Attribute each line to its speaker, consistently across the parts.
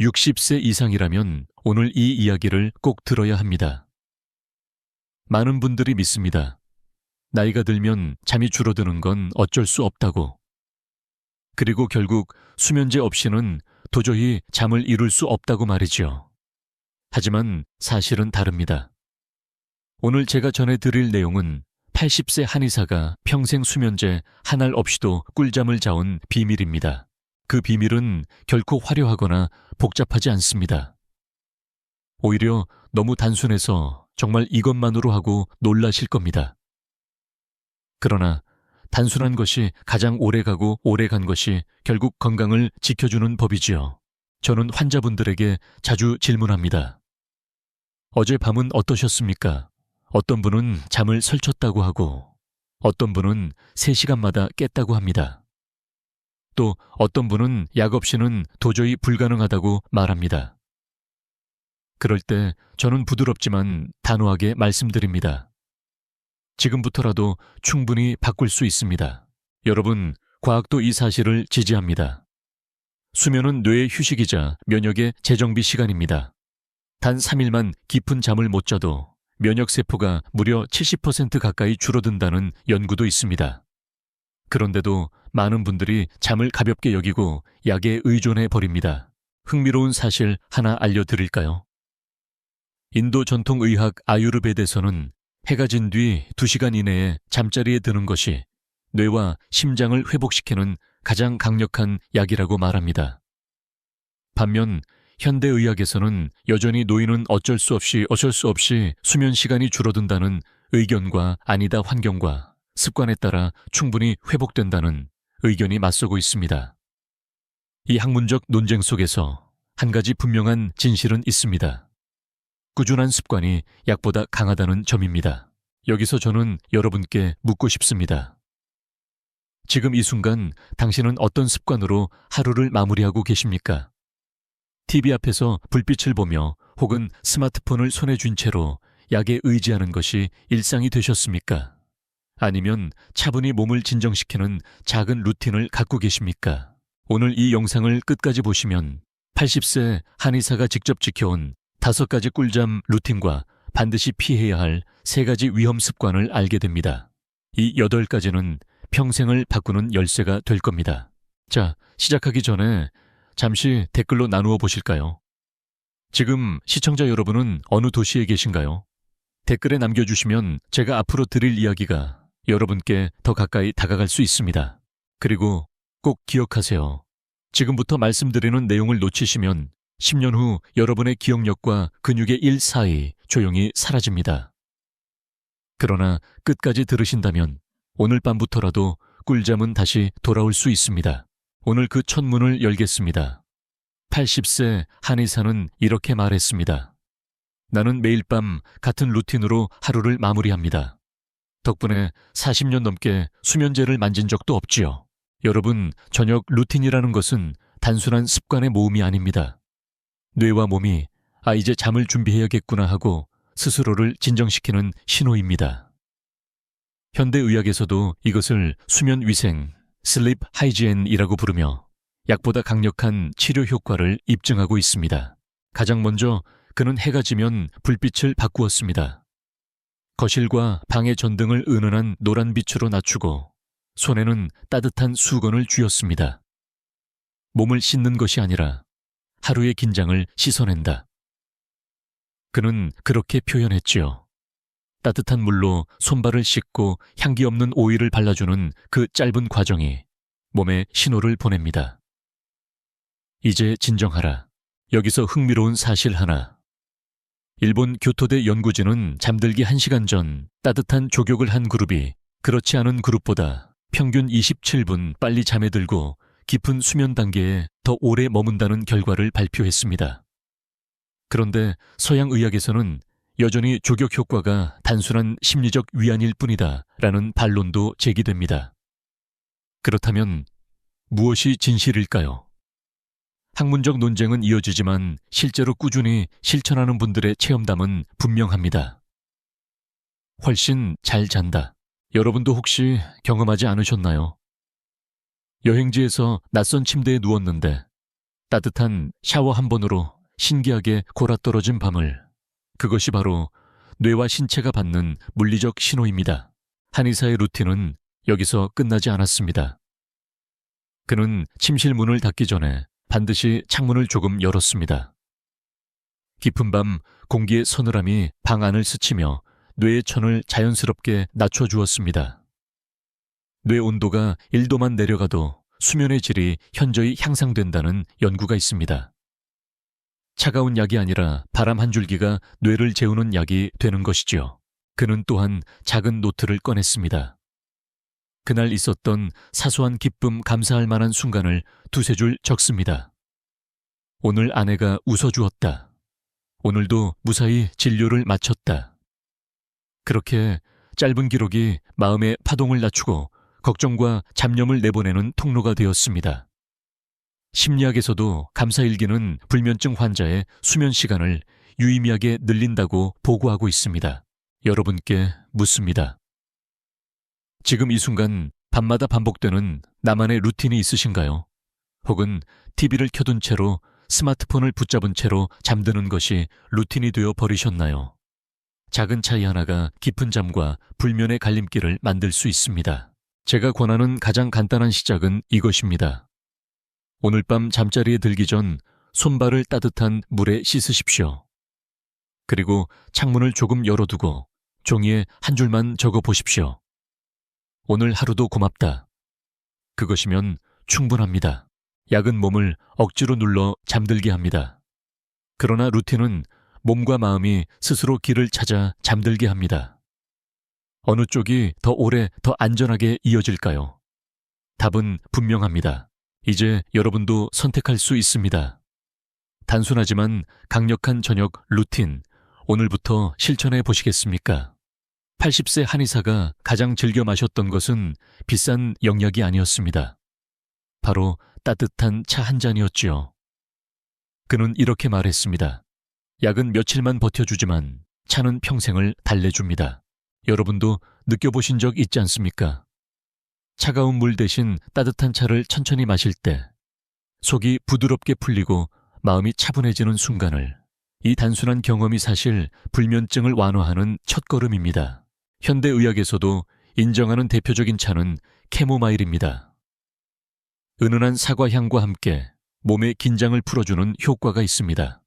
Speaker 1: 60세 이상이라면 오늘 이 이야기를 꼭 들어야 합니다. 많은 분들이 믿습니다. 나이가 들면 잠이 줄어드는 건 어쩔 수 없다고. 그리고 결국 수면제 없이는 도저히 잠을 이룰 수 없다고 말이죠. 하지만 사실은 다릅니다. 오늘 제가 전해드릴 내용은 80세 한의사가 평생 수면제 한 알 없이도 꿀잠을 자온 비밀입니다. 그 비밀은 결코 화려하거나 복잡하지 않습니다. 오히려 너무 단순해서 정말 이것만으로 하고 놀라실 겁니다. 그러나 단순한 것이 가장 오래가고 오래간 것이 결국 건강을 지켜주는 법이지요. 저는 환자분들에게 자주 질문합니다. 어젯밤은 어떠셨습니까? 어떤 분은 잠을 설쳤다고 하고 어떤 분은 3시간마다 깼다고 합니다. 또 어떤 분은 약 없이는 도저히 불가능하다고 말합니다. 그럴 때 저는 부드럽지만 단호하게 말씀드립니다. 지금부터라도 충분히 바꿀 수 있습니다. 여러분, 과학도 이 사실을 지지합니다. 수면은 뇌의 휴식이자 면역의 재정비 시간입니다. 단 3일만 깊은 잠을 못 자도 면역세포가 무려 70% 가까이 줄어든다는 연구도 있습니다. 그런데도 많은 분들이 잠을 가볍게 여기고 약에 의존해 버립니다. 흥미로운 사실 하나 알려드릴까요? 인도 전통의학 아유르베드에서는 해가 진 뒤 2시간 이내에 잠자리에 드는 것이 뇌와 심장을 회복시키는 가장 강력한 약이라고 말합니다. 반면 현대의학에서는 여전히 노인은 어쩔 수 없이 수면 시간이 줄어든다는 의견과 아니다 환경과 습관에 따라 충분히 회복된다는 의견이 맞서고 있습니다. 이 학문적 논쟁 속에서 한 가지 분명한 진실은 있습니다. 꾸준한 습관이 약보다 강하다는 점입니다. 여기서 저는 여러분께 묻고 싶습니다. 지금 이 순간 당신은 어떤 습관으로 하루를 마무리하고 계십니까? TV 앞에서 불빛을 보며 혹은 스마트폰을 손에 쥔 채로 약에 의지하는 것이 일상이 되셨습니까? 아니면 차분히 몸을 진정시키는 작은 루틴을 갖고 계십니까? 오늘 이 영상을 끝까지 보시면 80세 한의사가 직접 지켜온 5가지 꿀잠 루틴과 반드시 피해야 할 3가지 위험 습관을 알게 됩니다. 이 8가지는 평생을 바꾸는 열쇠가 될 겁니다. 자, 시작하기 전에 잠시 댓글로 나누어 보실까요? 지금 시청자 여러분은 어느 도시에 계신가요? 댓글에 남겨주시면 제가 앞으로 드릴 이야기가 여러분께 더 가까이 다가갈 수 있습니다. 그리고 꼭 기억하세요. 지금부터 말씀드리는 내용을 놓치시면 10년 후 여러분의 기억력과 근육의 1/4이 조용히 사라집니다. 그러나 끝까지 들으신다면 오늘 밤부터라도 꿀잠은 다시 돌아올 수 있습니다. 오늘 그 첫 문을 열겠습니다. 80세 한의사는 이렇게 말했습니다. 나는 매일 밤 같은 루틴으로 하루를 마무리합니다. 덕분에 40년 넘게 수면제를 만진 적도 없지요. 여러분, 저녁 루틴이라는 것은 단순한 습관의 모음이 아닙니다. 뇌와 몸이 이제 잠을 준비해야겠구나 하고 스스로를 진정시키는 신호입니다. 현대의학에서도 이것을 수면 위생, 슬립 하이지엔이라고 부르며 약보다 강력한 치료 효과를 입증하고 있습니다. 가장 먼저 그는 해가 지면 불빛을 바꾸었습니다. 거실과 방의 전등을 은은한 노란빛으로 낮추고 손에는 따뜻한 수건을 쥐었습니다. 몸을 씻는 것이 아니라 하루의 긴장을 씻어낸다. 그는 그렇게 표현했지요. 따뜻한 물로 손발을 씻고 향기 없는 오일을 발라주는 그 짧은 과정이 몸에 신호를 보냅니다. 이제 진정하라. 여기서 흥미로운 사실 하나. 일본 교토대 연구진은 잠들기 1시간 전 따뜻한 족욕을 한 그룹이 그렇지 않은 그룹보다 평균 27분 빨리 잠에 들고 깊은 수면 단계에 더 오래 머문다는 결과를 발표했습니다. 그런데 서양 의학에서는 여전히 족욕 효과가 단순한 심리적 위안일 뿐이다 라는 반론도 제기됩니다. 그렇다면 무엇이 진실일까요? 학문적 논쟁은 이어지지만 실제로 꾸준히 실천하는 분들의 체험담은 분명합니다. 훨씬 잘 잔다. 여러분도 혹시 경험하지 않으셨나요? 여행지에서 낯선 침대에 누웠는데 따뜻한 샤워 한 번으로 신기하게 골아떨어진 밤을, 그것이 바로 뇌와 신체가 받는 물리적 신호입니다. 한의사의 루틴은 여기서 끝나지 않았습니다. 그는 침실 문을 닫기 전에 반드시 창문을 조금 열었습니다. 깊은 밤 공기의 서늘함이 방 안을 스치며 뇌의 천을 자연스럽게 낮춰주었습니다. 뇌 온도가 1도만 내려가도 수면의 질이 현저히 향상된다는 연구가 있습니다. 차가운 약이 아니라 바람 한 줄기가 뇌를 재우는 약이 되는 것이지요. 그는 또한 작은 노트를 꺼냈습니다. 그날 있었던 사소한 기쁨 감사할 만한 순간을 두세 줄 적습니다. 오늘 아내가 웃어주었다. 오늘도 무사히 진료를 마쳤다. 그렇게 짧은 기록이 마음의 파동을 낮추고 걱정과 잡념을 내보내는 통로가 되었습니다. 심리학에서도 감사일기는 불면증 환자의 수면 시간을 유의미하게 늘린다고 보고하고 있습니다. 여러분께 묻습니다. 지금 이 순간 밤마다 반복되는 나만의 루틴이 있으신가요? 혹은 TV를 켜둔 채로 스마트폰을 붙잡은 채로 잠드는 것이 루틴이 되어 버리셨나요? 작은 차이 하나가 깊은 잠과 불면의 갈림길을 만들 수 있습니다. 제가 권하는 가장 간단한 시작은 이것입니다. 오늘 밤 잠자리에 들기 전 손발을 따뜻한 물에 씻으십시오. 그리고 창문을 조금 열어두고 종이에 한 줄만 적어 보십시오. 오늘 하루도 고맙다. 그것이면 충분합니다. 약은 몸을 억지로 눌러 잠들게 합니다. 그러나 루틴은 몸과 마음이 스스로 길을 찾아 잠들게 합니다. 어느 쪽이 더 오래, 더 안전하게 이어질까요? 답은 분명합니다. 이제 여러분도 선택할 수 있습니다. 단순하지만 강력한 저녁 루틴, 오늘부터 실천해 보시겠습니까? 80세 한의사가 가장 즐겨 마셨던 것은 비싼 영약이 아니었습니다. 바로 따뜻한 차 한 잔이었지요. 그는 이렇게 말했습니다. 약은 며칠만 버텨주지만 차는 평생을 달래줍니다. 여러분도 느껴보신 적 있지 않습니까? 차가운 물 대신 따뜻한 차를 천천히 마실 때 속이 부드럽게 풀리고 마음이 차분해지는 순간을, 이 단순한 경험이 사실 불면증을 완화하는 첫걸음입니다. 현대의학에서도 인정하는 대표적인 차는 캐모마일입니다. 은은한 사과 향과 함께 몸의 긴장을 풀어주는 효과가 있습니다.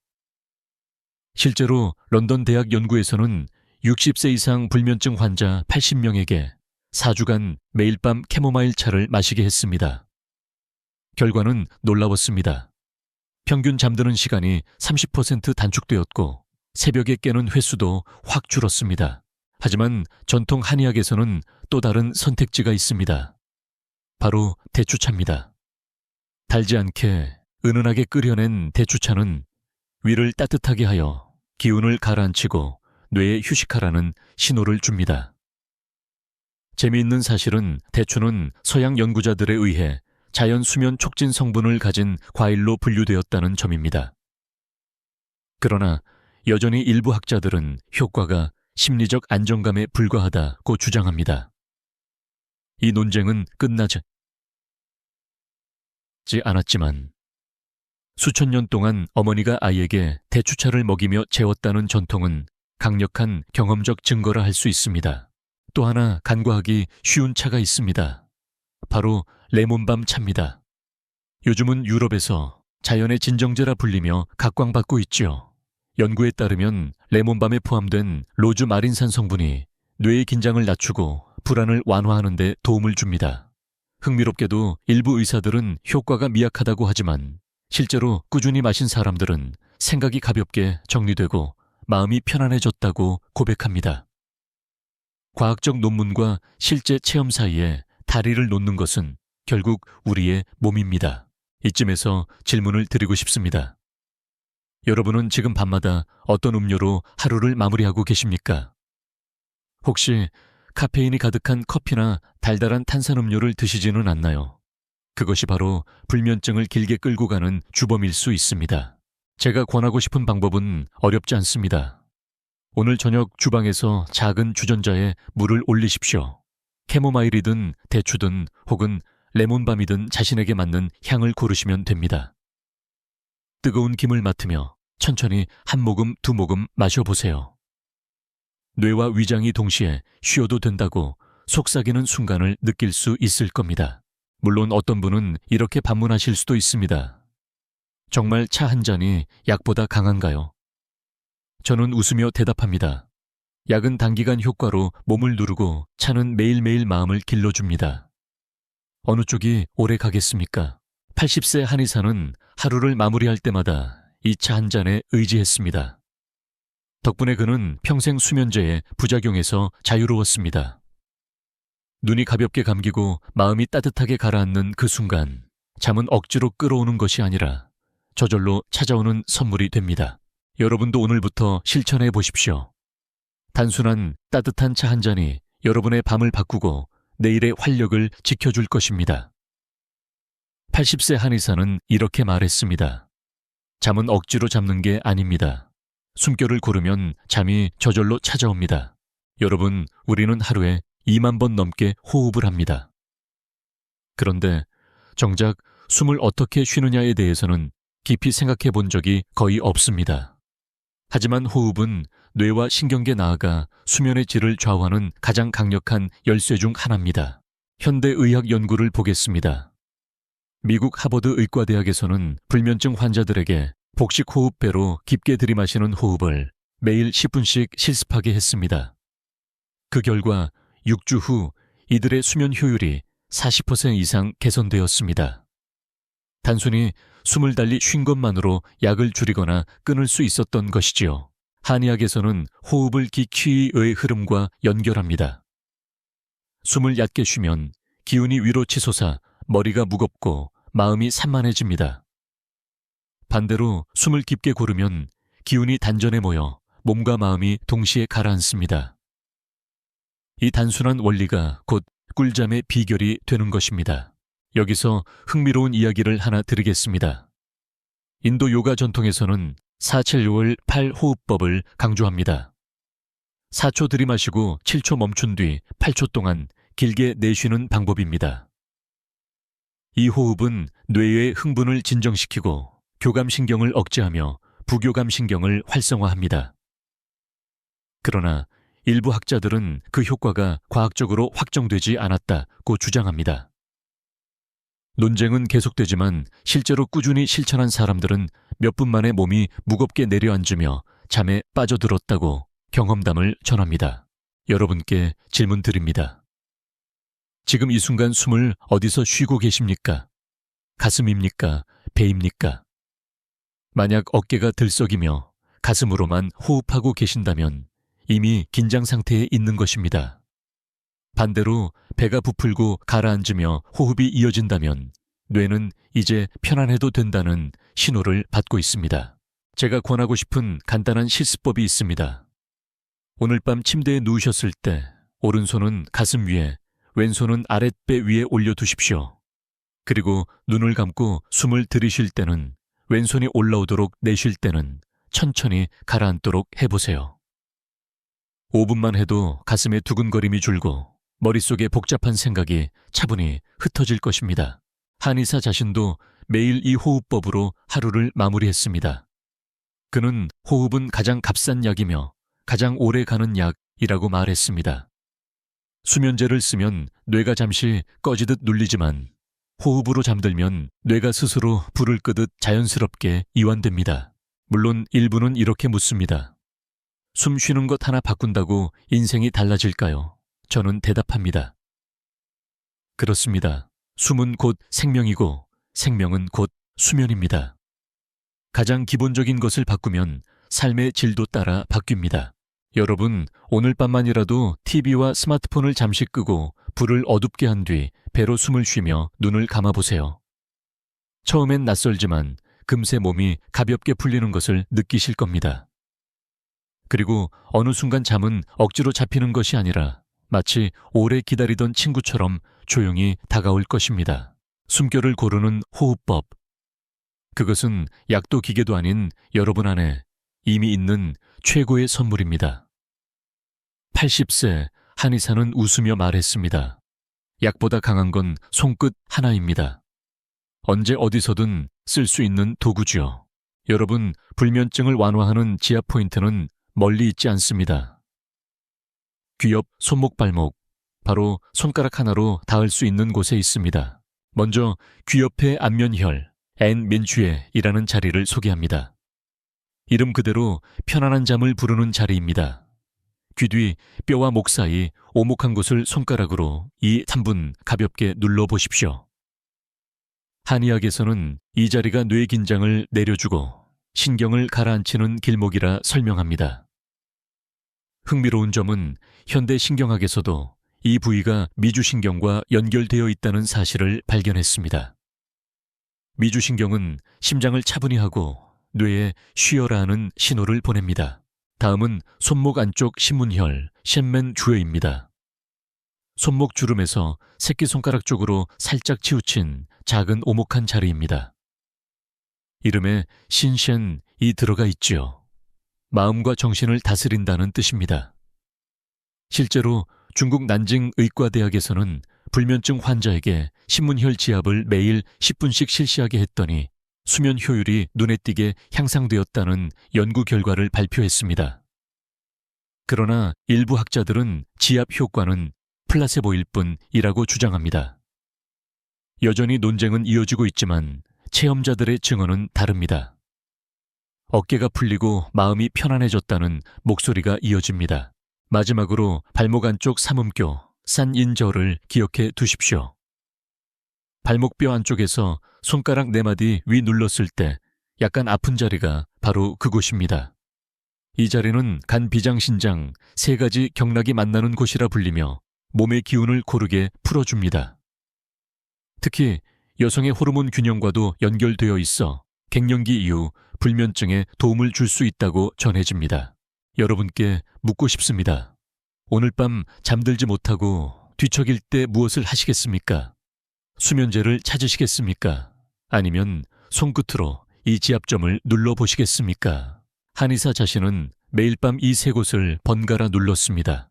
Speaker 1: 실제로 런던 대학 연구에서는 60세 이상 불면증 환자 80명에게 4주간 매일 밤 캐모마일 차를 마시게 했습니다. 결과는 놀라웠습니다. 평균 잠드는 시간이 30% 단축되었고 새벽에 깨는 횟수도 확 줄었습니다. 하지만 전통 한의학에서는 또 다른 선택지가 있습니다. 바로 대추차입니다. 달지 않게 은은하게 끓여낸 대추차는 위를 따뜻하게 하여 기운을 가라앉히고 뇌에 휴식하라는 신호를 줍니다. 재미있는 사실은 대추는 서양 연구자들에 의해 자연 수면 촉진 성분을 가진 과일로 분류되었다는 점입니다. 그러나 여전히 일부 학자들은 효과가 심리적 안정감에 불과하다고 주장합니다. 이 논쟁은 끝나지 않았지만 수천 년 동안 어머니가 아이에게 대추차를 먹이며 재웠다는 전통은 강력한 경험적 증거라 할 수 있습니다. 또 하나 간과하기 쉬운 차가 있습니다. 바로 레몬밤 차입니다. 요즘은 유럽에서 자연의 진정제라 불리며 각광받고 있지요. 연구에 따르면 레몬밤에 포함된 로즈마린산 성분이 뇌의 긴장을 낮추고 불안을 완화하는 데 도움을 줍니다. 흥미롭게도 일부 의사들은 효과가 미약하다고 하지만 실제로 꾸준히 마신 사람들은 생각이 가볍게 정리되고 마음이 편안해졌다고 고백합니다. 과학적 논문과 실제 체험 사이에 다리를 놓는 것은 결국 우리의 몸입니다. 이쯤에서 질문을 드리고 싶습니다. 여러분은 지금 밤마다 어떤 음료로 하루를 마무리하고 계십니까? 혹시 카페인이 가득한 커피나 달달한 탄산음료를 드시지는 않나요? 그것이 바로 불면증을 길게 끌고 가는 주범일 수 있습니다. 제가 권하고 싶은 방법은 어렵지 않습니다. 오늘 저녁 주방에서 작은 주전자에 물을 올리십시오. 캐모마일이든 대추든 혹은 레몬밤이든 자신에게 맞는 향을 고르시면 됩니다. 뜨거운 김을 맡으며 천천히 한 모금 두 모금 마셔보세요. 뇌와 위장이 동시에 쉬어도 된다고 속삭이는 순간을 느낄 수 있을 겁니다. 물론 어떤 분은 이렇게 반문하실 수도 있습니다. 정말 차 한 잔이 약보다 강한가요? 저는 웃으며 대답합니다. 약은 단기간 효과로 몸을 누르고 차는 매일매일 마음을 길러줍니다. 어느 쪽이 오래 가겠습니까? 80세 한의사는 하루를 마무리할 때마다 이 차 한 잔에 의지했습니다. 덕분에 그는 평생 수면제의 부작용에서 자유로웠습니다. 눈이 가볍게 감기고 마음이 따뜻하게 가라앉는 그 순간, 잠은 억지로 끌어오는 것이 아니라 저절로 찾아오는 선물이 됩니다. 여러분도 오늘부터 실천해 보십시오. 단순한 따뜻한 차 한 잔이 여러분의 밤을 바꾸고 내일의 활력을 지켜줄 것입니다. 80세 한의사는 이렇게 말했습니다. 잠은 억지로 잡는 게 아닙니다. 숨결을 고르면 잠이 저절로 찾아옵니다. 여러분, 우리는 하루에 2만 번 넘게 호흡을 합니다. 그런데 정작 숨을 어떻게 쉬느냐에 대해서는 깊이 생각해 본 적이 거의 없습니다. 하지만 호흡은 뇌와 신경계 나아가 수면의 질을 좌우하는 가장 강력한 열쇠 중 하나입니다. 현대의학 연구를 보겠습니다. 미국 하버드 의과대학에서는 불면증 환자들에게 복식 호흡배로 깊게 들이마시는 호흡을 매일 10분씩 실습하게 했습니다. 그 결과 6주 후 이들의 수면 효율이 40% 이상 개선되었습니다. 단순히 숨을 달리 쉰 것만으로 약을 줄이거나 끊을 수 있었던 것이지요. 한의학에서는 호흡을 기취의 흐름과 연결합니다. 숨을 얕게 쉬면 기운이 위로 치솟아 머리가 무겁고 마음이 산만해집니다. 반대로 숨을 깊게 고르면 기운이 단전에 모여 몸과 마음이 동시에 가라앉습니다. 이 단순한 원리가 곧 꿀잠의 비결이 되는 것입니다. 여기서 흥미로운 이야기를 하나 드리겠습니다. 인도 요가 전통에서는 4-7-5을 8호흡법을 강조합니다. 4초 들이마시고 7초 멈춘 뒤 8초 동안 길게 내쉬는 방법입니다. 이 호흡은 뇌의 흥분을 진정시키고 교감신경을 억제하며 부교감신경을 활성화합니다. 그러나 일부 학자들은 그 효과가 과학적으로 확정되지 않았다고 주장합니다. 논쟁은 계속되지만 실제로 꾸준히 실천한 사람들은 몇 분 만에 몸이 무겁게 내려앉으며 잠에 빠져들었다고 경험담을 전합니다. 여러분께 질문 드립니다. 지금 이 순간 숨을 어디서 쉬고 계십니까? 가슴입니까? 배입니까? 만약 어깨가 들썩이며 가슴으로만 호흡하고 계신다면 이미 긴장 상태에 있는 것입니다. 반대로 배가 부풀고 가라앉으며 호흡이 이어진다면 뇌는 이제 편안해도 된다는 신호를 받고 있습니다. 제가 권하고 싶은 간단한 실습법이 있습니다. 오늘 밤 침대에 누우셨을 때 오른손은 가슴 위에, 왼손은 아랫배 위에 올려두십시오. 그리고 눈을 감고 숨을 들이쉴 때는 왼손이 올라오도록 내쉴 때는 천천히 가라앉도록 해보세요. 5분만 해도 가슴의 두근거림이 줄고 머릿속에 복잡한 생각이 차분히 흩어질 것입니다. 한의사 자신도 매일 이 호흡법으로 하루를 마무리했습니다. 그는 호흡은 가장 값싼 약이며 가장 오래 가는 약이라고 말했습니다. 수면제를 쓰면 뇌가 잠시 꺼지듯 눌리지만 호흡으로 잠들면 뇌가 스스로 불을 끄듯 자연스럽게 이완됩니다. 물론 일부는 이렇게 묻습니다. 숨 쉬는 것 하나 바꾼다고 인생이 달라질까요? 저는 대답합니다. 그렇습니다. 숨은 곧 생명이고 생명은 곧 수면입니다. 가장 기본적인 것을 바꾸면 삶의 질도 따라 바뀝니다. 여러분, 오늘 밤만이라도 TV와 스마트폰을 잠시 끄고 불을 어둡게 한 뒤 배로 숨을 쉬며 눈을 감아보세요. 처음엔 낯설지만 금세 몸이 가볍게 풀리는 것을 느끼실 겁니다. 그리고 어느 순간 잠은 억지로 잡히는 것이 아니라 마치 오래 기다리던 친구처럼 조용히 다가올 것입니다. 숨결을 고르는 호흡법. 그것은 약도 기계도 아닌 여러분 안에 이미 있는 최고의 선물입니다. 80세 한의사는 웃으며 말했습니다. 약보다 강한 건 손끝 하나입니다. 언제 어디서든 쓸 수 있는 도구죠. 여러분, 불면증을 완화하는 지압 포인트는 멀리 있지 않습니다. 귀 옆 손목 발목, 바로 손가락 하나로 닿을 수 있는 곳에 있습니다. 먼저 귀 옆의 안면혈, 앤민추에이라는 자리를 소개합니다. 이름 그대로 편안한 잠을 부르는 자리입니다. 귀 뒤 뼈와 목 사이 오목한 곳을 손가락으로 2, 3분 가볍게 눌러보십시오. 한의학에서는 이 자리가 뇌 긴장을 내려주고 신경을 가라앉히는 길목이라 설명합니다. 흥미로운 점은 현대 신경학에서도 이 부위가 미주신경과 연결되어 있다는 사실을 발견했습니다. 미주신경은 심장을 차분히 하고 뇌에 쉬어라 하는 신호를 보냅니다. 다음은 손목 안쪽 신문혈, 셴맨주에입니다. 손목 주름에서 새끼손가락 쪽으로 살짝 치우친 작은 오목한 자리입니다. 이름에 신셴이 들어가 있지요. 마음과 정신을 다스린다는 뜻입니다. 실제로 중국 난징 의과대학에서는 불면증 환자에게 신문혈 지압을 매일 10분씩 실시하게 했더니 수면 효율이 눈에 띄게 향상되었다는 연구 결과를 발표했습니다. 그러나 일부 학자들은 지압 효과는 플라세보일 뿐이라고 주장합니다. 여전히 논쟁은 이어지고 있지만 체험자들의 증언은 다릅니다. 어깨가 풀리고 마음이 편안해졌다는 목소리가 이어집니다. 마지막으로 발목 안쪽 삼음교, 산인저를 기억해 두십시오. 발목뼈 안쪽에서 손가락 4마디 위 눌렀을 때 약간 아픈 자리가 바로 그곳입니다. 이 자리는 간, 비장, 신장 3가지 경락이 만나는 곳이라 불리며 몸의 기운을 고르게 풀어줍니다. 특히 여성의 호르몬 균형과도 연결되어 있어 갱년기 이후 불면증에 도움을 줄 수 있다고 전해집니다. 여러분께 묻고 싶습니다. 오늘 밤 잠들지 못하고 뒤척일 때 무엇을 하시겠습니까? 수면제를 찾으시겠습니까? 아니면 손끝으로 이 지압점을 눌러보시겠습니까? 한의사 자신은 매일 밤 이 3곳을 번갈아 눌렀습니다.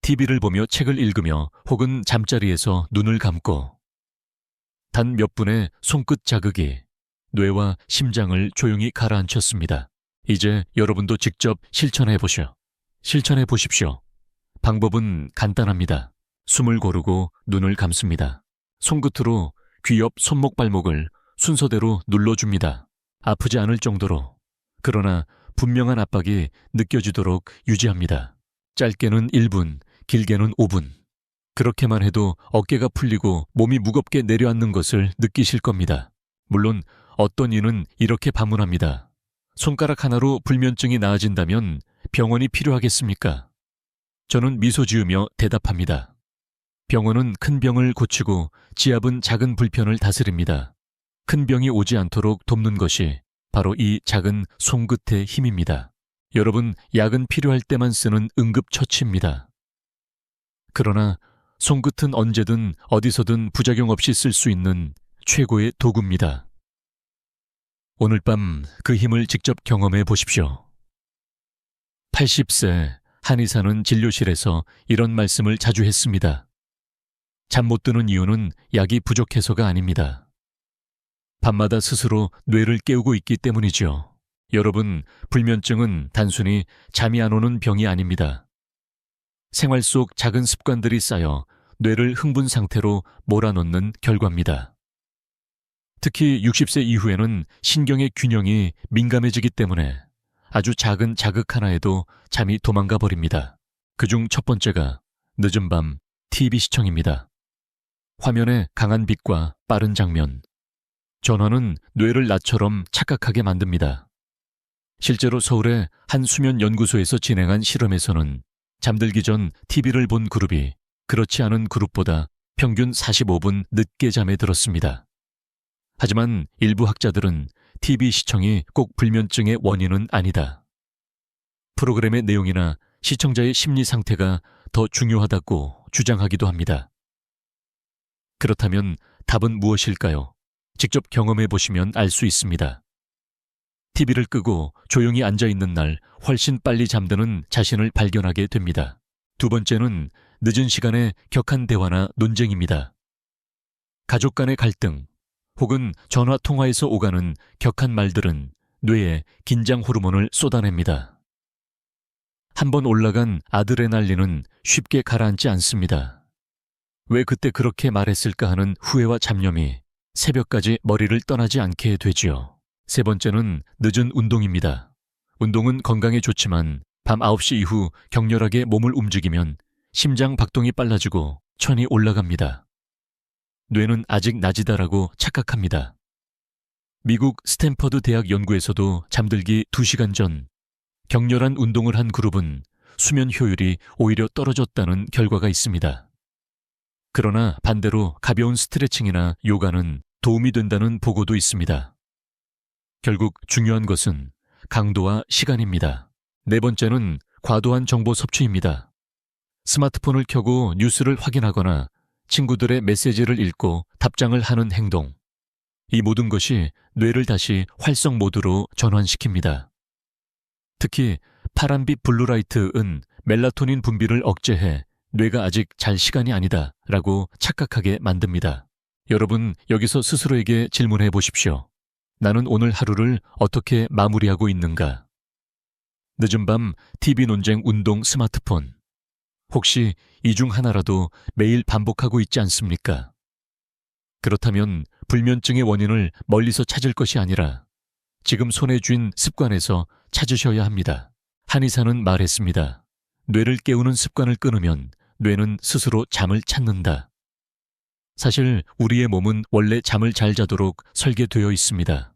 Speaker 1: TV를 보며 책을 읽으며 혹은 잠자리에서 눈을 감고 단 몇 분의 손끝 자극이 뇌와 심장을 조용히 가라앉혔습니다. 이제 여러분도 직접 실천해 보십시오. 방법은 간단합니다. 숨을 고르고 눈을 감습니다. 손끝으로 귀 옆 손목 발목을 순서대로 눌러줍니다. 아프지 않을 정도로, 그러나 분명한 압박이 느껴지도록 유지합니다. 짧게는 1분, 길게는 5분. 그렇게만 해도 어깨가 풀리고 몸이 무겁게 내려앉는 것을 느끼실 겁니다. 물론 어떤 이는 이렇게 반문합니다. 손가락 하나로 불면증이 나아진다면 병원이 필요하겠습니까? 저는 미소 지으며 대답합니다. 병원은 큰 병을 고치고 지압은 작은 불편을 다스립니다. 큰 병이 오지 않도록 돕는 것이 바로 이 작은 손끝의 힘입니다. 여러분, 약은 필요할 때만 쓰는 응급처치입니다. 그러나 손끝은 언제든 어디서든 부작용 없이 쓸 수 있는 최고의 도구입니다. 오늘 밤 그 힘을 직접 경험해 보십시오. 80세 한의사는 진료실에서 이런 말씀을 자주 했습니다. 잠 못 드는 이유는 약이 부족해서가 아닙니다. 밤마다 스스로 뇌를 깨우고 있기 때문이죠. 여러분, 불면증은 단순히 잠이 안 오는 병이 아닙니다. 생활 속 작은 습관들이 쌓여 뇌를 흥분 상태로 몰아넣는 결과입니다. 특히 60세 이후에는 신경의 균형이 민감해지기 때문에 아주 작은 자극 하나에도 잠이 도망가 버립니다. 그중 첫 번째가 늦은 밤 TV 시청입니다. 화면의 강한 빛과 빠른 장면, 전화는 뇌를 나처럼 착각하게 만듭니다. 실제로 서울의 한 수면 연구소에서 진행한 실험에서는 잠들기 전 TV를 본 그룹이 그렇지 않은 그룹보다 평균 45분 늦게 잠에 들었습니다. 하지만 일부 학자들은 TV 시청이 꼭 불면증의 원인은 아니다. 프로그램의 내용이나 시청자의 심리 상태가 더 중요하다고 주장하기도 합니다. 그렇다면 답은 무엇일까요? 직접 경험해 보시면 알 수 있습니다. TV를 끄고 조용히 앉아있는 날 훨씬 빨리 잠드는 자신을 발견하게 됩니다. 두 번째는 늦은 시간에 격한 대화나 논쟁입니다. 가족 간의 갈등 혹은 전화 통화에서 오가는 격한 말들은 뇌에 긴장 호르몬을 쏟아냅니다. 한번 올라간 아드레날린은 쉽게 가라앉지 않습니다. 왜 그때 그렇게 말했을까 하는 후회와 잡념이 새벽까지 머리를 떠나지 않게 되지요. 세 번째는 늦은 운동입니다. 운동은 건강에 좋지만 밤 9시 이후 격렬하게 몸을 움직이면 심장 박동이 빨라지고 천이 올라갑니다. 뇌는 아직 낮이다라고 착각합니다. 미국 스탠퍼드 대학 연구에서도 잠들기 2시간 전 격렬한 운동을 한 그룹은 수면 효율이 오히려 떨어졌다는 결과가 있습니다. 그러나 반대로 가벼운 스트레칭이나 요가는 도움이 된다는 보고도 있습니다. 결국 중요한 것은 강도와 시간입니다. 네 번째는 과도한 정보 섭취입니다. 스마트폰을 켜고 뉴스를 확인하거나 친구들의 메시지를 읽고 답장을 하는 행동. 이 모든 것이 뇌를 다시 활성 모드로 전환시킵니다. 특히 파란빛 블루라이트은 멜라토닌 분비를 억제해 뇌가 아직 잘 시간이 아니다 라고 착각하게 만듭니다. 여러분, 여기서 스스로에게 질문해 보십시오. 나는 오늘 하루를 어떻게 마무리하고 있는가? 늦은 밤 TV 논쟁, 운동, 스마트폰. 혹시 이 중 하나라도 매일 반복하고 있지 않습니까? 그렇다면 불면증의 원인을 멀리서 찾을 것이 아니라 지금 손에 쥔 습관에서 찾으셔야 합니다. 한의사는 말했습니다. 뇌를 깨우는 습관을 끊으면 뇌는 스스로 잠을 찾는다. 사실 우리의 몸은 원래 잠을 잘 자도록 설계되어 있습니다.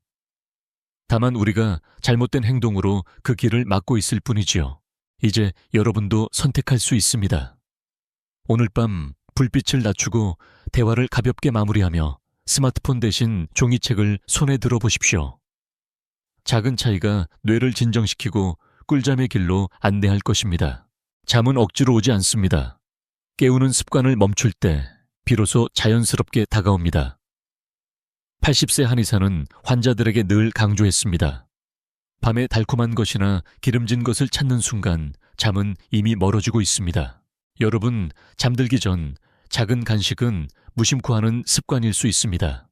Speaker 1: 다만 우리가 잘못된 행동으로 그 길을 막고 있을 뿐이지요. 이제 여러분도 선택할 수 있습니다. 오늘 밤 불빛을 낮추고 대화를 가볍게 마무리하며 스마트폰 대신 종이책을 손에 들어 보십시오. 작은 차이가 뇌를 진정시키고 꿀잠의 길로 안내할 것입니다. 잠은 억지로 오지 않습니다. 깨우는 습관을 멈출 때 비로소 자연스럽게 다가옵니다. 80세 한의사는 환자들에게 늘 강조했습니다. 밤에 달콤한 것이나 기름진 것을 찾는 순간 잠은 이미 멀어지고 있습니다. 여러분, 잠들기 전 작은 간식은 무심코 하는 습관일 수 있습니다.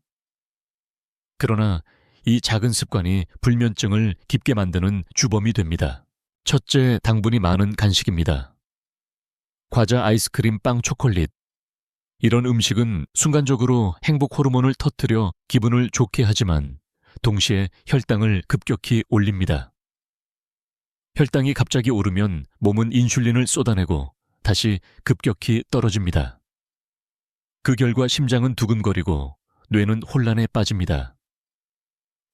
Speaker 1: 그러나 이 작은 습관이 불면증을 깊게 만드는 주범이 됩니다. 첫째, 당분이 많은 간식입니다. 과자, 아이스크림, 빵, 초콜릿. 이런 음식은 순간적으로 행복 호르몬을 터뜨려 기분을 좋게 하지만 동시에 혈당을 급격히 올립니다. 혈당이 갑자기 오르면 몸은 인슐린을 쏟아내고 다시 급격히 떨어집니다. 그 결과 심장은 두근거리고 뇌는 혼란에 빠집니다.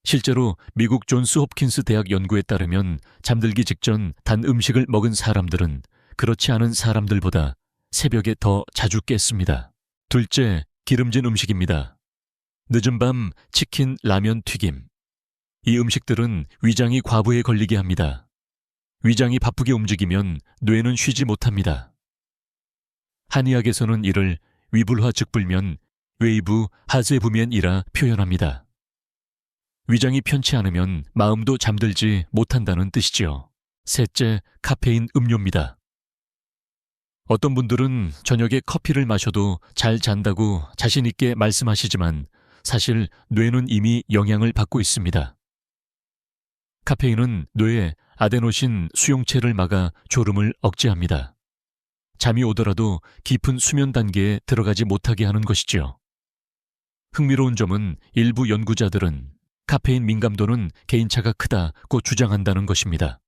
Speaker 1: 실제로 미국 존스 홉킨스 대학 연구에 따르면 잠들기 직전 단 음식을 먹은 사람들은 그렇지 않은 사람들보다 새벽에 더 자주 깼습니다. 둘째, 기름진 음식입니다. 늦은 밤 치킨, 라면, 튀김. 이 음식들은 위장이 과부에 걸리게 합니다. 위장이 바쁘게 움직이면 뇌는 쉬지 못합니다. 한의학에서는 이를 위불화즉불면, 웨이부 하세부면이라 표현합니다. 위장이 편치 않으면 마음도 잠들지 못한다는 뜻이지요. 셋째, 카페인 음료입니다. 어떤 분들은 저녁에 커피를 마셔도 잘 잔다고 자신 있게 말씀하시지만 사실 뇌는 이미 영향을 받고 있습니다. 카페인은 뇌에 아데노신 수용체를 막아 졸음을 억제합니다. 잠이 오더라도 깊은 수면 단계에 들어가지 못하게 하는 것이지요. 흥미로운 점은 일부 연구자들은 카페인 민감도는 개인차가 크다고 주장한다는 것입니다.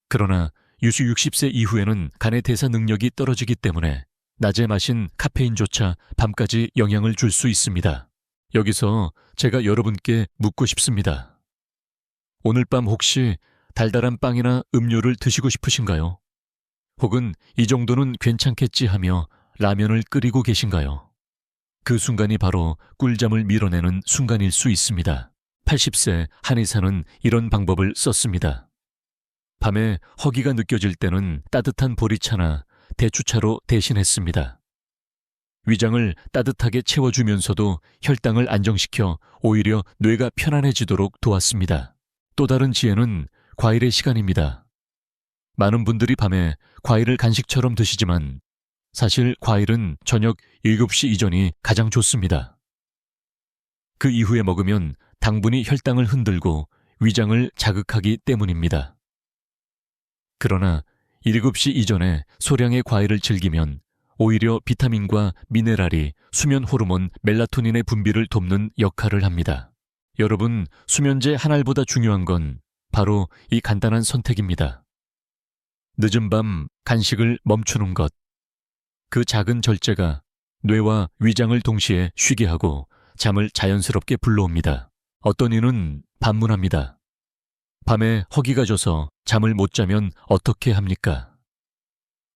Speaker 1: 그러나 유수 60세 이후에는 간의 대사 능력이 떨어지기 때문에 낮에 마신 카페인조차 밤까지 영향을 줄 수 있습니다. 여기서 제가 여러분께 묻고 싶습니다. 오늘 밤 혹시 달달한 빵이나 음료를 드시고 싶으신가요? 혹은 이 정도는 괜찮겠지 하며 라면을 끓이고 계신가요? 그 순간이 바로 꿀잠을 밀어내는 순간일 수 있습니다. 80세 한의사는 이런 방법을 썼습니다. 밤에 허기가 느껴질 때는 따뜻한 보리차나 대추차로 대신했습니다. 위장을 따뜻하게 채워주면서도 혈당을 안정시켜 오히려 뇌가 편안해지도록 도왔습니다. 또 다른 지혜는 과일의 시간입니다. 많은 분들이 밤에 과일을 간식처럼 드시지만 사실 과일은 저녁 7시 이전이 가장 좋습니다. 그 이후에 먹으면 당분이 혈당을 흔들고 위장을 자극하기 때문입니다. 그러나 7시 이전에 소량의 과일을 즐기면 오히려 비타민과 미네랄이 수면 호르몬 멜라토닌의 분비를 돕는 역할을 합니다. 여러분, 수면제 한 알보다 중요한 건 바로 이 간단한 선택입니다. 늦은 밤 간식을 멈추는 것. 그 작은 절제가 뇌와 위장을 동시에 쉬게 하고 잠을 자연스럽게 불러옵니다. 어떤 이는 반문합니다. 밤에 허기가 져서 잠을 못 자면 어떻게 합니까?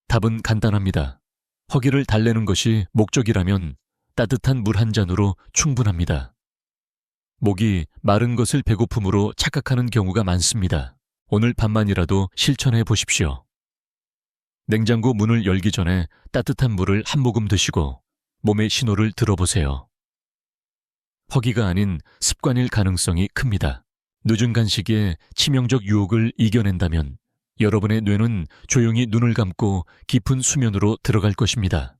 Speaker 1: 답은 간단합니다. 허기를 달래는 것이 목적이라면 따뜻한 물 한 잔으로 충분합니다. 목이 마른 것을 배고픔으로 착각하는 경우가 많습니다. 오늘 밤만이라도 실천해 보십시오. 냉장고 문을 열기 전에 따뜻한 물을 한 모금 드시고 몸의 신호를 들어보세요. 허기가 아닌 습관일 가능성이 큽니다. 늦은 간식에 치명적 유혹을 이겨낸다면 여러분의 뇌는 조용히 눈을 감고 깊은 수면으로 들어갈 것입니다.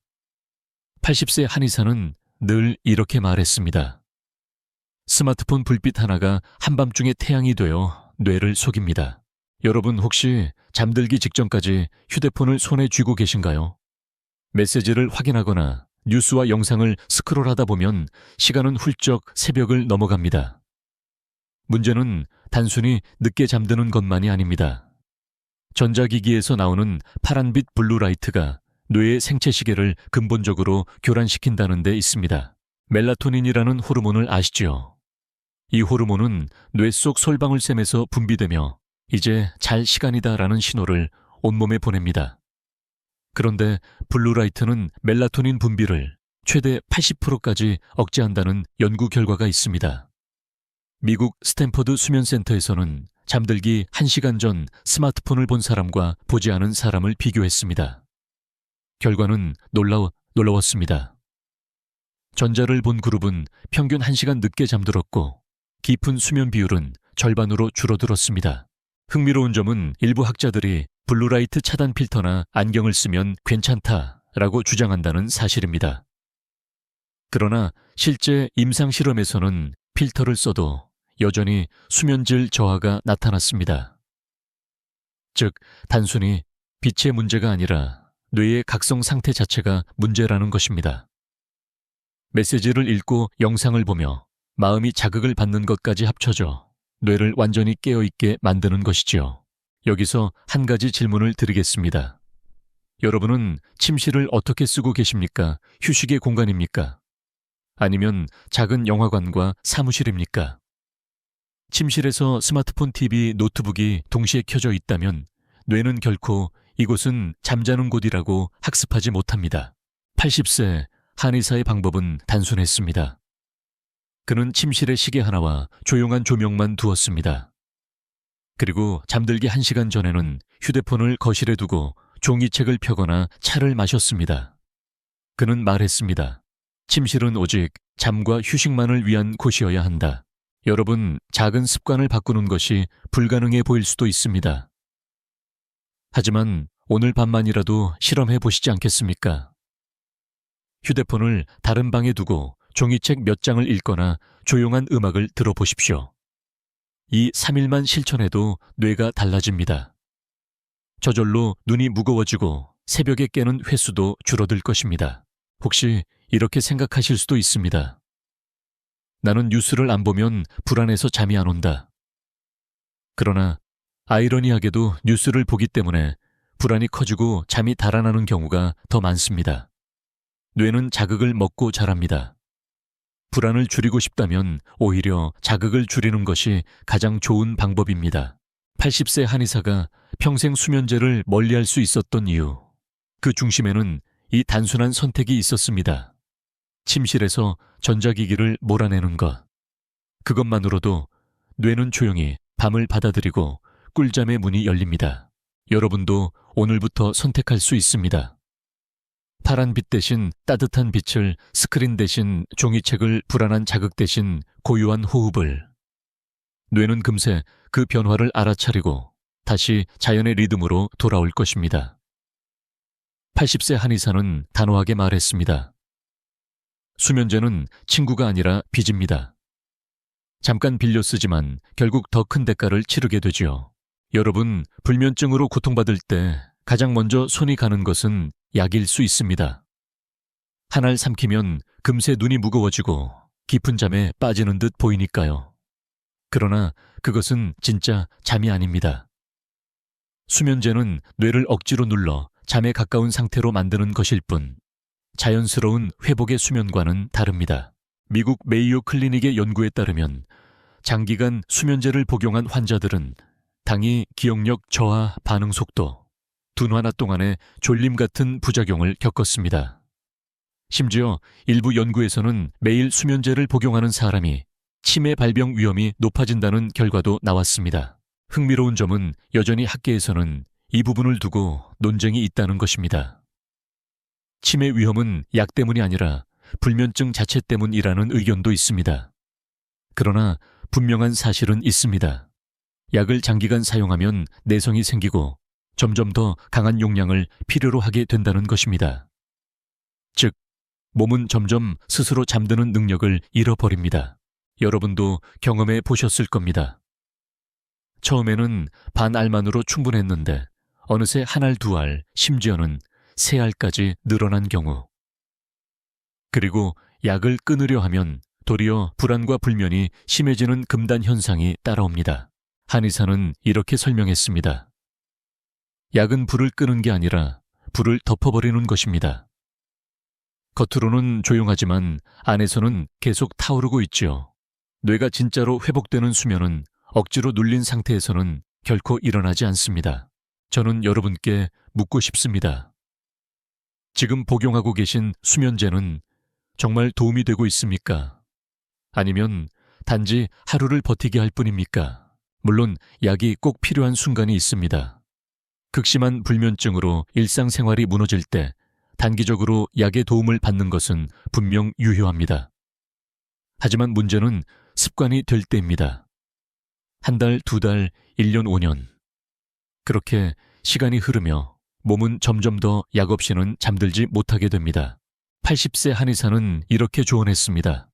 Speaker 1: 80세 한의사는 늘 이렇게 말했습니다. 스마트폰 불빛 하나가 한밤중에 태양이 되어 뇌를 속입니다. 여러분 혹시 잠들기 직전까지 휴대폰을 손에 쥐고 계신가요? 메시지를 확인하거나 뉴스와 영상을 스크롤하다 보면 시간은 훌쩍 새벽을 넘어갑니다. 문제는 단순히 늦게 잠드는 것만이 아닙니다. 전자기기에서 나오는 파란빛 블루라이트가 뇌의 생체 시계를 근본적으로 교란시킨다는 데 있습니다. 멜라토닌이라는 호르몬을 아시죠? 이 호르몬은 뇌 속 솔방울샘에서 분비되며 이제 잘 시간이다라는 신호를 온몸에 보냅니다. 그런데 블루라이트는 멜라토닌 분비를 최대 80%까지 억제한다는 연구 결과가 있습니다. 미국 스탠퍼드 수면센터에서는 잠들기 1시간 전 스마트폰을 본 사람과 보지 않은 사람을 비교했습니다. 결과는 놀라웠습니다. 전자를 본 그룹은 평균 1시간 늦게 잠들었고 깊은 수면 비율은 절반으로 줄어들었습니다. 흥미로운 점은 일부 학자들이 블루라이트 차단 필터나 안경을 쓰면 괜찮다라고 주장한다는 사실입니다. 그러나 실제 임상 실험에서는 필터를 써도 여전히 수면질 저하가 나타났습니다. 즉, 단순히 빛의 문제가 아니라 뇌의 각성 상태 자체가 문제라는 것입니다. 메시지를 읽고 영상을 보며 마음이 자극을 받는 것까지 합쳐져 뇌를 완전히 깨어있게 만드는 것이지요. 여기서 한 가지 질문을 드리겠습니다. 여러분은 침실을 어떻게 쓰고 계십니까? 휴식의 공간입니까? 아니면 작은 영화관과 사무실입니까? 침실에서 스마트폰, TV, 노트북이 동시에 켜져 있다면 뇌는 결코 이곳은 잠자는 곳이라고 학습하지 못합니다. 80세 한의사의 방법은 단순했습니다. 그는 침실에 시계 하나와 조용한 조명만 두었습니다. 그리고 잠들기 1시간 전에는 휴대폰을 거실에 두고 종이책을 펴거나 차를 마셨습니다. 그는 말했습니다. 침실은 오직 잠과 휴식만을 위한 곳이어야 한다. 여러분, 작은 습관을 바꾸는 것이 불가능해 보일 수도 있습니다. 하지만 오늘 밤만이라도 실험해 보시지 않겠습니까? 휴대폰을 다른 방에 두고 종이책 몇 장을 읽거나 조용한 음악을 들어보십시오. 이 3일만 실천해도 뇌가 달라집니다. 저절로 눈이 무거워지고 새벽에 깨는 횟수도 줄어들 것입니다. 혹시 이렇게 생각하실 수도 있습니다. 나는 뉴스를 안 보면 불안해서 잠이 안 온다. 그러나 아이러니하게도 뉴스를 보기 때문에 불안이 커지고 잠이 달아나는 경우가 더 많습니다. 뇌는 자극을 먹고 자랍니다. 불안을 줄이고 싶다면 오히려 자극을 줄이는 것이 가장 좋은 방법입니다. 80세 한의사가 평생 수면제를 멀리할 수 있었던 이유, 그 중심에는 이 단순한 선택이 있었습니다. 침실에서 전자기기를 몰아내는 것. 그것만으로도 뇌는 조용히 밤을 받아들이고 꿀잠의 문이 열립니다. 여러분도 오늘부터 선택할 수 있습니다. 파란 빛 대신 따뜻한 빛을, 스크린 대신 종이책을, 불안한 자극 대신 고요한 호흡을. 뇌는 금세 그 변화를 알아차리고 다시 자연의 리듬으로 돌아올 것입니다. 80세 한의사는 단호하게 말했습니다. 수면제는 친구가 아니라 빚입니다. 잠깐 빌려 쓰지만 결국 더 큰 대가를 치르게 되지요. 여러분, 불면증으로 고통받을 때 가장 먼저 손이 가는 것은 약일 수 있습니다. 한 알 삼키면 금세 눈이 무거워지고 깊은 잠에 빠지는 듯 보이니까요. 그러나 그것은 진짜 잠이 아닙니다. 수면제는 뇌를 억지로 눌러 잠에 가까운 상태로 만드는 것일 뿐 자연스러운 회복의 수면과는 다릅니다. 미국 메이오 클리닉의 연구에 따르면 장기간 수면제를 복용한 환자들은 당이 기억력 저하 반응 속도, 둔화나 동안의 졸림 같은 부작용을 겪었습니다. 심지어 일부 연구에서는 매일 수면제를 복용하는 사람이 치매 발병 위험이 높아진다는 결과도 나왔습니다. 흥미로운 점은 여전히 학계에서는 이 부분을 두고 논쟁이 있다는 것입니다. 치매 위험은 약 때문이 아니라 불면증 자체 때문이라는 의견도 있습니다. 그러나 분명한 사실은 있습니다. 약을 장기간 사용하면 내성이 생기고 점점 더 강한 용량을 필요로 하게 된다는 것입니다. 즉, 몸은 점점 스스로 잠드는 능력을 잃어버립니다. 여러분도 경험해 보셨을 겁니다. 처음에는 반 알만으로 충분했는데 어느새 한 알, 두 알, 심지어는 세 알까지 늘어난 경우. 그리고 약을 끊으려 하면 도리어 불안과 불면이 심해지는 금단 현상이 따라옵니다. 한의사는 이렇게 설명했습니다. 약은 불을 끄는 게 아니라 불을 덮어버리는 것입니다. 겉으로는 조용하지만 안에서는 계속 타오르고 있지요. 뇌가 진짜로 회복되는 수면은 억지로 눌린 상태에서는 결코 일어나지 않습니다. 저는 여러분께 묻고 싶습니다. 지금 복용하고 계신 수면제는 정말 도움이 되고 있습니까? 아니면 단지 하루를 버티게 할 뿐입니까? 물론 약이 꼭 필요한 순간이 있습니다. 극심한 불면증으로 일상생활이 무너질 때 단기적으로 약의 도움을 받는 것은 분명 유효합니다. 하지만 문제는 습관이 될 때입니다. 한 달, 두 달, 1년, 5년. 그렇게 시간이 흐르며 몸은 점점 더 약 없이는 잠들지 못하게 됩니다. 80세 한의사는 이렇게 조언했습니다.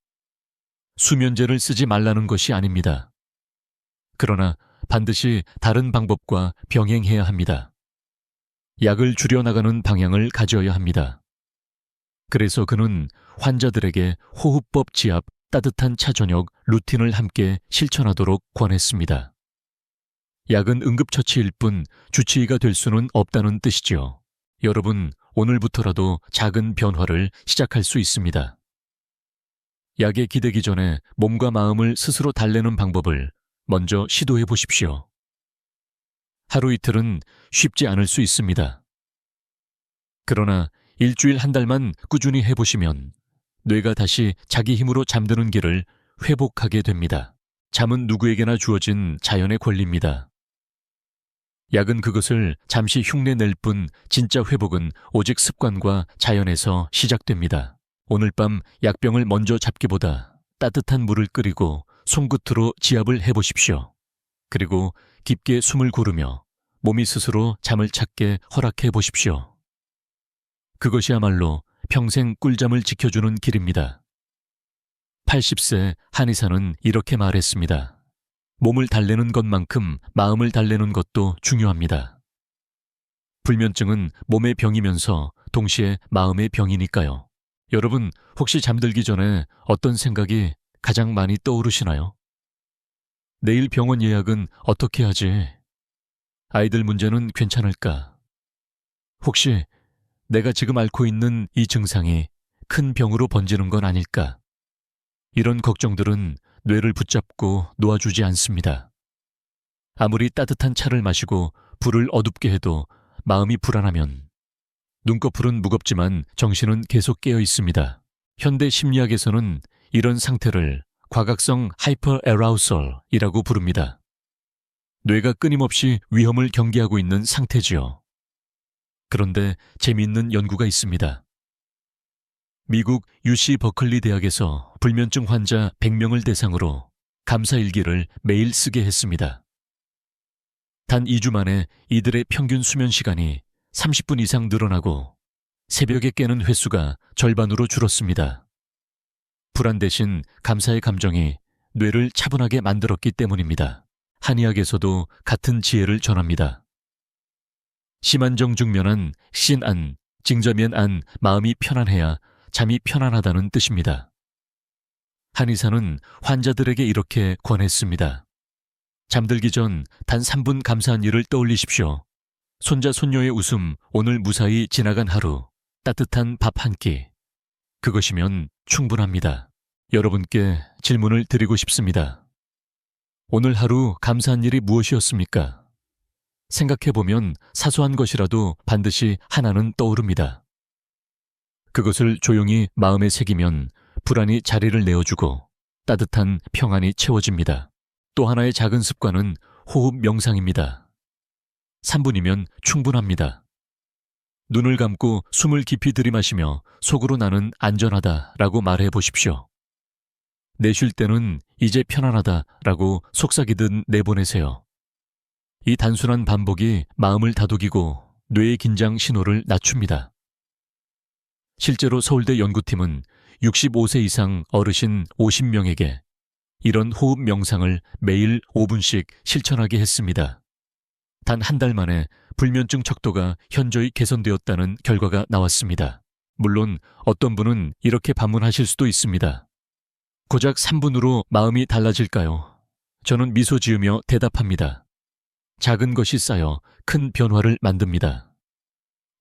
Speaker 1: 수면제를 쓰지 말라는 것이 아닙니다. 그러나 반드시 다른 방법과 병행해야 합니다. 약을 줄여나가는 방향을 가져야 합니다. 그래서 그는 환자들에게 호흡법 지압, 따뜻한 차 저녁 루틴을 함께 실천하도록 권했습니다. 약은 응급처치일 뿐 주치의가 될 수는 없다는 뜻이지요. 여러분, 오늘부터라도 작은 변화를 시작할 수 있습니다. 약에 기대기 전에 몸과 마음을 스스로 달래는 방법을 먼저 시도해 보십시오. 하루 이틀은 쉽지 않을 수 있습니다. 그러나 일주일 한 달만 꾸준히 해보시면 뇌가 다시 자기 힘으로 잠드는 길을 회복하게 됩니다. 잠은 누구에게나 주어진 자연의 권리입니다. 약은 그것을 잠시 흉내낼 뿐 진짜 회복은 오직 습관과 자연에서 시작됩니다. 오늘 밤 약병을 먼저 잡기보다 따뜻한 물을 끓이고 손끝으로 지압을 해보십시오. 그리고 깊게 숨을 고르며 몸이 스스로 잠을 찾게 허락해 보십시오. 그것이야말로 평생 꿀잠을 지켜주는 길입니다. 80세 한의사는 이렇게 말했습니다. 몸을 달래는 것만큼 마음을 달래는 것도 중요합니다. 불면증은 몸의 병이면서 동시에 마음의 병이니까요. 여러분, 혹시 잠들기 전에 어떤 생각이 가장 많이 떠오르시나요? 내일 병원 예약은 어떻게 하지? 아이들 문제는 괜찮을까? 혹시 내가 지금 앓고 있는 이 증상이 큰 병으로 번지는 건 아닐까? 이런 걱정들은 뇌를 붙잡고 놓아주지 않습니다. 아무리 따뜻한 차를 마시고 불을 어둡게 해도 마음이 불안하면 눈꺼풀은 무겁지만 정신은 계속 깨어 있습니다. 현대 심리학에서는 이런 상태를 과각성 하이퍼 에라우설이라고 부릅니다. 뇌가 끊임없이 위험을 경계하고 있는 상태지요. 그런데 재미있는 연구가 있습니다. 미국 UC 버클리 대학에서 불면증 환자 100명을 대상으로 감사일기를 매일 쓰게 했습니다. 단 2주 만에 이들의 평균 수면 시간이 30분 이상 늘어나고 새벽에 깨는 횟수가 절반으로 줄었습니다. 불안 대신 감사의 감정이 뇌를 차분하게 만들었기 때문입니다. 한의학에서도 같은 지혜를 전합니다. 심안정 중면한 신안, 징저면안 마음이 편안해야 잠이 편안하다는 뜻입니다. 한의사는 환자들에게 이렇게 권했습니다. 잠들기 전 단 3분 감사한 일을 떠올리십시오. 손자 손녀의 웃음, 오늘 무사히 지나간 하루, 따뜻한 밥 한 끼. 그것이면 충분합니다. 여러분께 질문을 드리고 싶습니다. 오늘 하루 감사한 일이 무엇이었습니까? 생각해보면 사소한 것이라도 반드시 하나는 떠오릅니다. 그것을 조용히 마음에 새기면 불안이 자리를 내어주고 따뜻한 평안이 채워집니다. 또 하나의 작은 습관은 호흡 명상입니다. 3분이면 충분합니다. 눈을 감고 숨을 깊이 들이마시며 속으로 나는 안전하다라고 말해 보십시오. 내쉴 때는 이제 편안하다라고 속삭이듯 내보내세요. 이 단순한 반복이 마음을 다독이고 뇌의 긴장 신호를 낮춥니다. 실제로 서울대 연구팀은 65세 이상 어르신 50명에게 이런 호흡 명상을 매일 5분씩 실천하게 했습니다. 단 한 달 만에 불면증 척도가 현저히 개선되었다는 결과가 나왔습니다. 물론 어떤 분은 이렇게 반문하실 수도 있습니다. 고작 3분으로 마음이 달라질까요? 저는 미소 지으며 대답합니다. 작은 것이 쌓여 큰 변화를 만듭니다.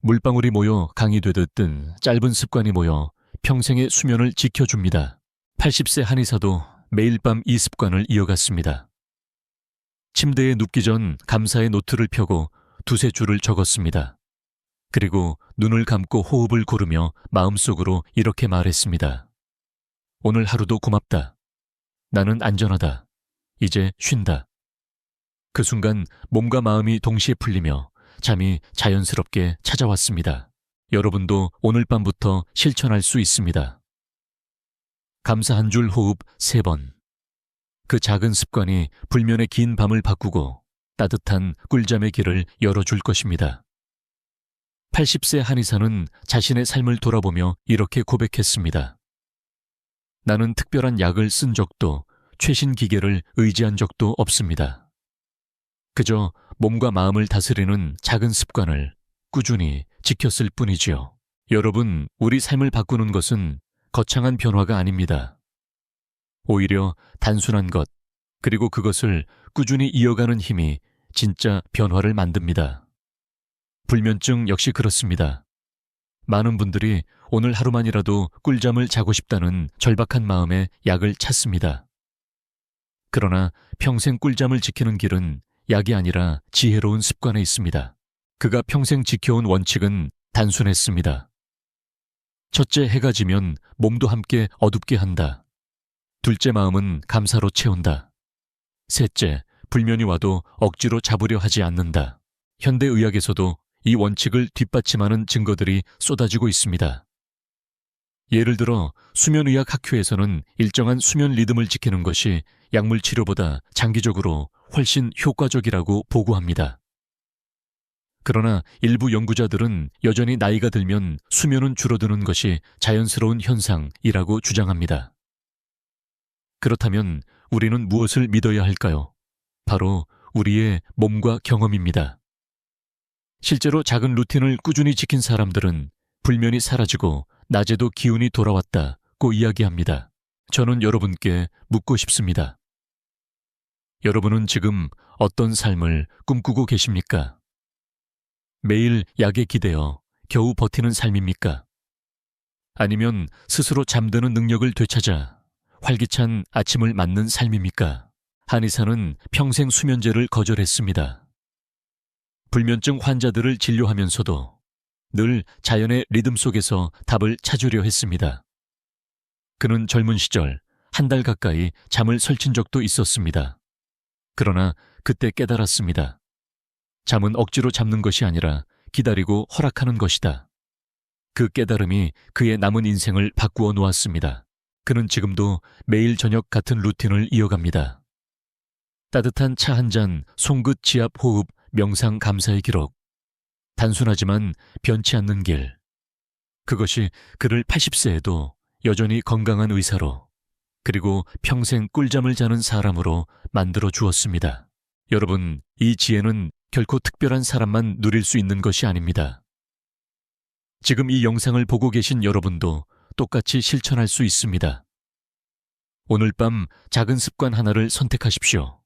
Speaker 1: 물방울이 모여 강이 되듯 짧은 습관이 모여 평생의 수면을 지켜줍니다. 80세 한의사도 매일 밤 이 습관을 이어갔습니다. 침대에 눕기 전 감사의 노트를 펴고 두세 줄을 적었습니다. 그리고 눈을 감고 호흡을 고르며 마음속으로 이렇게 말했습니다. 오늘 하루도 고맙다. 나는 안전하다. 이제 쉰다. 그 순간 몸과 마음이 동시에 풀리며 잠이 자연스럽게 찾아왔습니다. 여러분도 오늘 밤부터 실천할 수 있습니다. 감사 한 줄 호흡 3번. 그 작은 습관이 불면의 긴 밤을 바꾸고 따뜻한 꿀잠의 길을 열어줄 것입니다. 80세 한의사는 자신의 삶을 돌아보며 이렇게 고백했습니다. 나는 특별한 약을 쓴 적도 최신 기계를 의지한 적도 없습니다. 그저 몸과 마음을 다스리는 작은 습관을 꾸준히 지켰을 뿐이지요. 여러분, 우리 삶을 바꾸는 것은 거창한 변화가 아닙니다. 오히려 단순한 것, 그리고 그것을 꾸준히 이어가는 힘이 진짜 변화를 만듭니다. 불면증 역시 그렇습니다. 많은 분들이 오늘 하루만이라도 꿀잠을 자고 싶다는 절박한 마음에 약을 찾습니다. 그러나 평생 꿀잠을 지키는 길은 약이 아니라 지혜로운 습관에 있습니다. 그가 평생 지켜온 원칙은 단순했습니다. 첫째, 해가 지면 몸도 함께 어둡게 한다. 둘째, 마음은 감사로 채운다. 셋째, 불면이 와도 억지로 잡으려 하지 않는다. 현대의학에서도 이 원칙을 뒷받침하는 증거들이 쏟아지고 있습니다. 예를 들어 수면의학 학회에서는 일정한 수면 리듬을 지키는 것이 약물 치료보다 장기적으로 훨씬 효과적이라고 보고합니다. 그러나 일부 연구자들은 여전히 나이가 들면 수면은 줄어드는 것이 자연스러운 현상이라고 주장합니다. 그렇다면 우리는 무엇을 믿어야 할까요? 바로 우리의 몸과 경험입니다. 실제로 작은 루틴을 꾸준히 지킨 사람들은 불면이 사라지고 낮에도 기운이 돌아왔다고 이야기합니다. 저는 여러분께 묻고 싶습니다. 여러분은 지금 어떤 삶을 꿈꾸고 계십니까? 매일 약에 기대어 겨우 버티는 삶입니까? 아니면 스스로 잠드는 능력을 되찾아 활기찬 아침을 맞는 삶입니까? 한의사는 평생 수면제를 거절했습니다. 불면증 환자들을 진료하면서도 늘 자연의 리듬 속에서 답을 찾으려 했습니다. 그는 젊은 시절 한 달 가까이 잠을 설친 적도 있었습니다. 그러나 그때 깨달았습니다. 잠은 억지로 잡는 것이 아니라 기다리고 허락하는 것이다. 그 깨달음이 그의 남은 인생을 바꾸어 놓았습니다. 그는 지금도 매일 저녁 같은 루틴을 이어갑니다. 따뜻한 차 한 잔, 송긋 지압 호흡, 명상 감사의 기록. 단순하지만 변치 않는 길. 그것이 그를 80세에도 여전히 건강한 의사로, 그리고 평생 꿀잠을 자는 사람으로 만들어 주었습니다. 여러분, 이 지혜는 결코 특별한 사람만 누릴 수 있는 것이 아닙니다. 지금 이 영상을 보고 계신 여러분도 똑같이 실천할 수 있습니다. 오늘 밤 작은 습관 하나를 선택하십시오.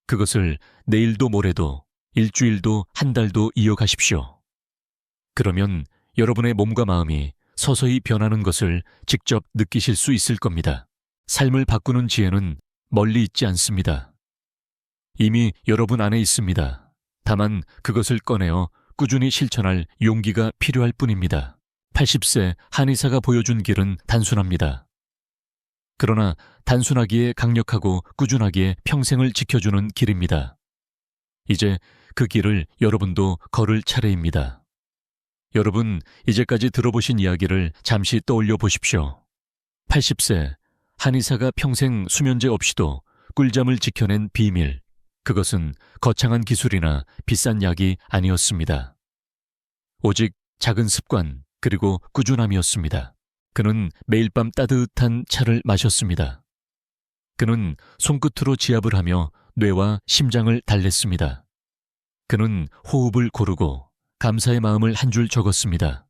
Speaker 1: 그것을 내일도 모레도, 일주일도 한 달도 이어가십시오. 그러면 여러분의 몸과 마음이 서서히 변하는 것을 직접 느끼실 수 있을 겁니다. 삶을 바꾸는 지혜는 멀리 있지 않습니다. 이미 여러분 안에 있습니다. 다만 그것을 꺼내어 꾸준히 실천할 용기가 필요할 뿐입니다. 80세 한의사가 보여준 길은 단순합니다. 그러나 단순하기에 강력하고 꾸준하기에 평생을 지켜주는 길입니다. 이제 그 길을 여러분도 걸을 차례입니다. 여러분, 이제까지 들어보신 이야기를 잠시 떠올려 보십시오. 80세 한의사가 평생 수면제 없이도 꿀잠을 지켜낸 비밀, 그것은 거창한 기술이나 비싼 약이 아니었습니다. 오직 작은 습관, 그리고 꾸준함이었습니다. 그는 매일 밤 따뜻한 차를 마셨습니다. 그는 손끝으로 지압을 하며 뇌와 심장을 달랬습니다. 그는 호흡을 고르고 감사의 마음을 한 줄 적었습니다.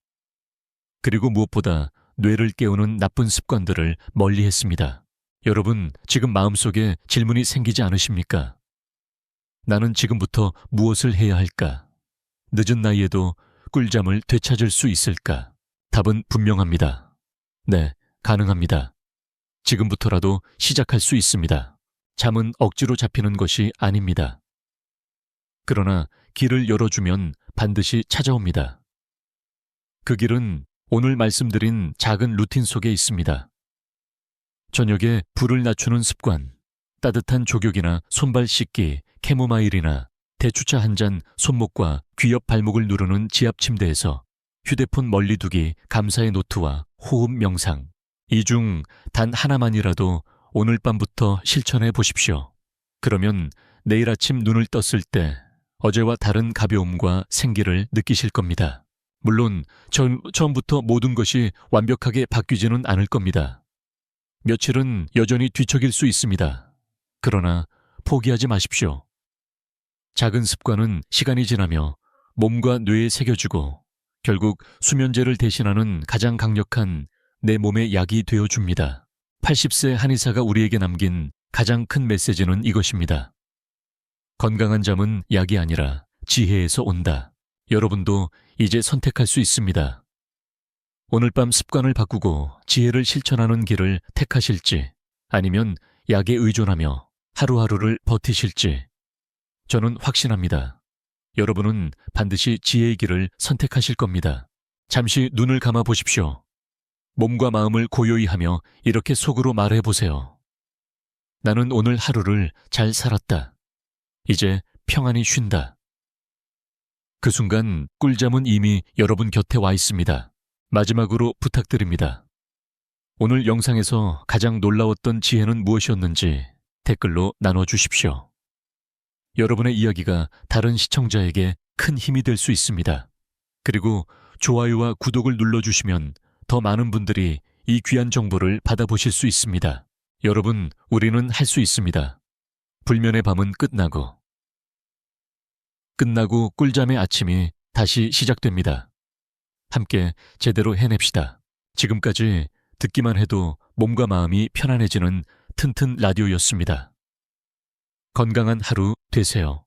Speaker 1: 그리고 무엇보다 뇌를 깨우는 나쁜 습관들을 멀리했습니다. 여러분, 지금 마음속에 질문이 생기지 않으십니까? 나는 지금부터 무엇을 해야 할까? 늦은 나이에도 꿀잠을 되찾을 수 있을까? 답은 분명합니다. 네, 가능합니다. 지금부터라도 시작할 수 있습니다. 잠은 억지로 잡히는 것이 아닙니다. 그러나 길을 열어주면 반드시 찾아옵니다. 그 길은 오늘 말씀드린 작은 루틴 속에 있습니다. 저녁에 불을 낮추는 습관, 따뜻한 족욕이나 손발 씻기, 캐모마일이나 대추차 한 잔 손목과 귀 옆 발목을 누르는 지압 침대에서 휴대폰 멀리 두기, 감사의 노트와 호흡 명상, 이 중 단 하나만이라도 오늘 밤부터 실천해 보십시오. 그러면 내일 아침 눈을 떴을 때 어제와 다른 가벼움과 생기를 느끼실 겁니다. 물론 처음부터 모든 것이 완벽하게 바뀌지는 않을 겁니다. 며칠은 여전히 뒤척일 수 있습니다. 그러나 포기하지 마십시오. 작은 습관은 시간이 지나며 몸과 뇌에 새겨지고 결국 수면제를 대신하는 가장 강력한 내 몸의 약이 되어줍니다. 80세 한의사가 우리에게 남긴 가장 큰 메시지는 이것입니다. 건강한 잠은 약이 아니라 지혜에서 온다. 여러분도 이제 선택할 수 있습니다. 오늘 밤 습관을 바꾸고 지혜를 실천하는 길을 택하실지, 아니면 약에 의존하며 하루하루를 버티실지, 저는 확신합니다. 여러분은 반드시 지혜의 길을 선택하실 겁니다. 잠시 눈을 감아 보십시오. 몸과 마음을 고요히 하며 이렇게 속으로 말해 보세요. 나는 오늘 하루를 잘 살았다. 이제 평안히 쉰다. 그 순간 꿀잠은 이미 여러분 곁에 와 있습니다. 마지막으로 부탁드립니다. 오늘 영상에서 가장 놀라웠던 지혜는 무엇이었는지 댓글로 나눠주십시오. 여러분의 이야기가 다른 시청자에게 큰 힘이 될 수 있습니다. 그리고 좋아요와 구독을 눌러주시면 더 많은 분들이 이 귀한 정보를 받아보실 수 있습니다. 여러분, 우리는 할 수 있습니다. 불면의 밤은 끝나고 꿀잠의 아침이 다시 시작됩니다. 함께 제대로 해냅시다. 지금까지 듣기만 해도 몸과 마음이 편안해지는 튼튼 라디오였습니다. 건강한 하루 되세요.